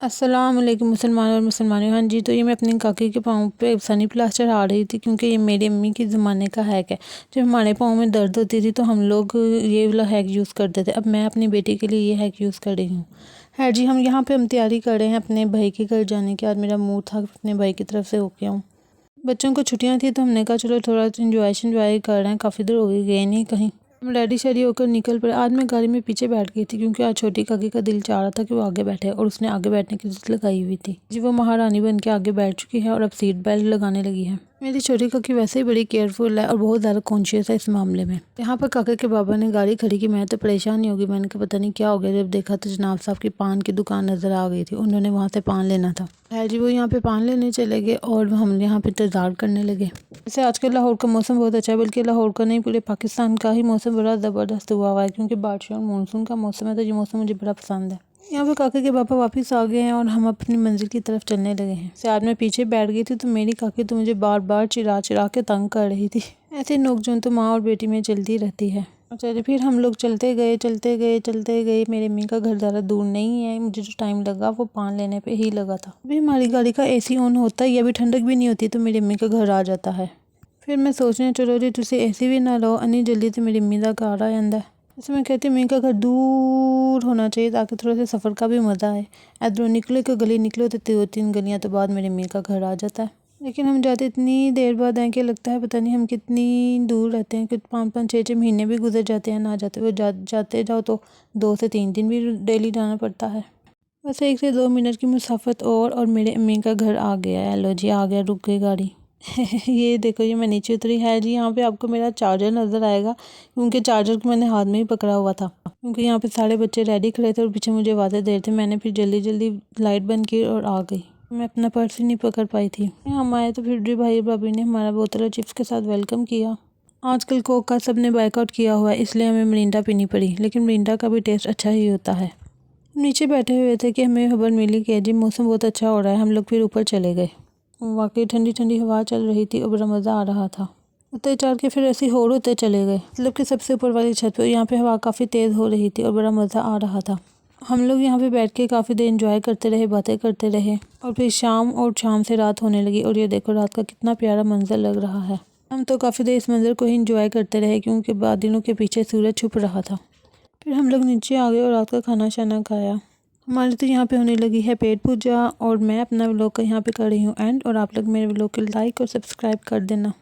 अस्सलाम वालेकुम मुसलमान और मुसलमानों। हाँ जी, तो ये मैं अपनी काकी के पाँव पे सनी प्लास्टर आ रही थी क्योंकि ये मेरी अम्मी के ज़माने का हैक है। जब हमारे पाँव में दर्द होती थी तो हम लोग ये वाला हैक यूज़ करते थे। अब मैं अपनी बेटी के लिए ये हैक यूज़ कर रही हूँ। है जी, हम यहाँ पे तैयारी कर रहे हैं अपने भाई के घर जाने की। आज मेरा मूड था अपने भाई की तरफ से होके आऊँ। बच्चों को छुट्टियाँ थी तो हमने कहा चलो थोड़ा इंजॉय कर रहे हैं। काफ़ी देर हो गए नहीं कहीं। हम रेडी शेडी होकर निकल पड़े। आज मैं गाड़ी में पीछे बैठ गई थी क्योंकि आज छोटी काकी का दिल चाह रहा था कि वो आगे बैठे और उसने आगे बैठने की जिद लगाई हुई थी जी। वो महारानी बन के आगे बैठ चुकी है और अब सीट बेल्ट लगाने लगी है। मेरी छोटी काकी वैसे ही बड़ी केयरफुल है और बहुत ज़्यादा कॉन्शियस है इस मामले में। यहाँ पर काका के बाबा ने गाड़ी खड़ी की। मैं तो परेशान ही होगी। मैंने कहा पता नहीं क्या हो गया। जब देखा तो जनाब साहब की पान की दुकान नज़र आ गई थी। उन्होंने वहाँ से पान लेना था। है जी, वो यहाँ पे पान लेने चले गए और हम यहाँ पे इंतज़ार करने लगे। वैसे आजकल लाहौर का मौसम बहुत अच्छा है, बल्कि लाहौर का नहीं पूरे पाकिस्तान का ही मौसम बड़ा ज़बरदस्त हुआ है क्योंकि बारिश और मानसून का मौसम है। तो ये मौसम मुझे बड़ा पसंद है। यहाँ पे काके के पापा वापस आ गए हैं और हम अपनी मंजिल की तरफ चलने लगे हैं। से आज मैं पीछे बैठ गई थी तो मेरी काकी तो मुझे बार बार चिरा चिरा के तंग कर रही थी। ऐसे नोकझोंक तो माँ और बेटी में चलती रहती है। अच्छा जी, फिर हम लोग चलते गए। मेरी अम्मी का घर ज़्यादा दूर नहीं है। मुझे जो टाइम लगा वो पान लेने पे ही लगा था। अभी हमारी गाड़ी का एसी ऑन होता है या अभी ठंडक भी नहीं होती तो मेरी अम्मी का घर आ जाता है। फिर मैं सोचने चलो जी तुझे एसी भी ना लो अन्नी जल्दी तो मेरी अम्मी का घर आ जाता है। ऐसे मैं कहती अम्मी का घर दूर होना चाहिए ताकि थोड़ा सा सफ़र का भी मज़ा आए। इधरों निकले को गली निकलो तो 2-3 गलियाँ तो बाद मेरी अम्मी का घर आ जाता है। लेकिन हम जाते इतनी देर बाद हैं कि लगता है पता नहीं हम कितनी दूर रहते हैं कि 5-5 6-6 महीने भी गुजर जाते हैं ना जाते हुए। जाते जाओ तो 2 से 3 दिन भी डेली जाना पड़ता है। बस 1 से 2 मिनट की मुसाफत और मेरे अम्मी का घर आ गया है। लो जी आ गया, रुक गई गाड़ी। ये देखो ये मैं नीचे उतरी। है जी, यहाँ पे आपको मेरा चार्जर नज़र आएगा क्योंकि चार्जर को मैंने हाथ में ही पकड़ा हुआ था क्योंकि यहाँ पे सारे बच्चे रेडी खड़े थे और पीछे मुझे आवाज़ें दे रहे थे। मैंने फिर जल्दी जल्दी लाइट बंद की और आ गई। मैं अपना पर्स ही नहीं पकड़ पाई थी। हम आए तो फिर भी भाई भाभी ने हमारा बोतल और चिप्स के साथ वेलकम किया। आजकल कोक का सब ने बाइकआउट किया हुआ है इसलिए हमें मिरिंडा पीनी पड़ी, लेकिन मिरिंडा का भी टेस्ट अच्छा ही होता है। नीचे बैठे हुए थे कि हमें खबर मिली कि जी मौसम बहुत अच्छा हो रहा है। हम लोग फिर ऊपर चले गए। वाकई ठंडी ठंडी हवा चल रही थी और बड़ा मज़ा आ रहा था। उतर चढ़ के फिर ऐसे होड़ होते चले गए, मतलब कि सबसे ऊपर वाली छत पर। यहाँ पे हवा काफ़ी तेज़ हो रही थी और बड़ा मज़ा आ रहा था। हम लोग यहाँ पे बैठ के काफ़ी देर इंजॉय करते रहे, बातें करते रहे और फिर शाम से रात होने लगी। और ये देखो रात का कितना प्यारा मंजर लग रहा है। हम तो काफ़ी देर इस मंजर को ही इंजॉय करते रहे क्योंकि बादलों के पीछे सूरज छुप रहा था। फिर हम लोग नीचे आ गए और रात का खाना शाना खाया। हमारे तो यहाँ पे होने लगी है पेट पूजा और मैं अपना व्लॉग का यहाँ पे कर रही हूँ एंड। और आप लोग मेरे व्लॉग को लाइक और सब्सक्राइब कर देना।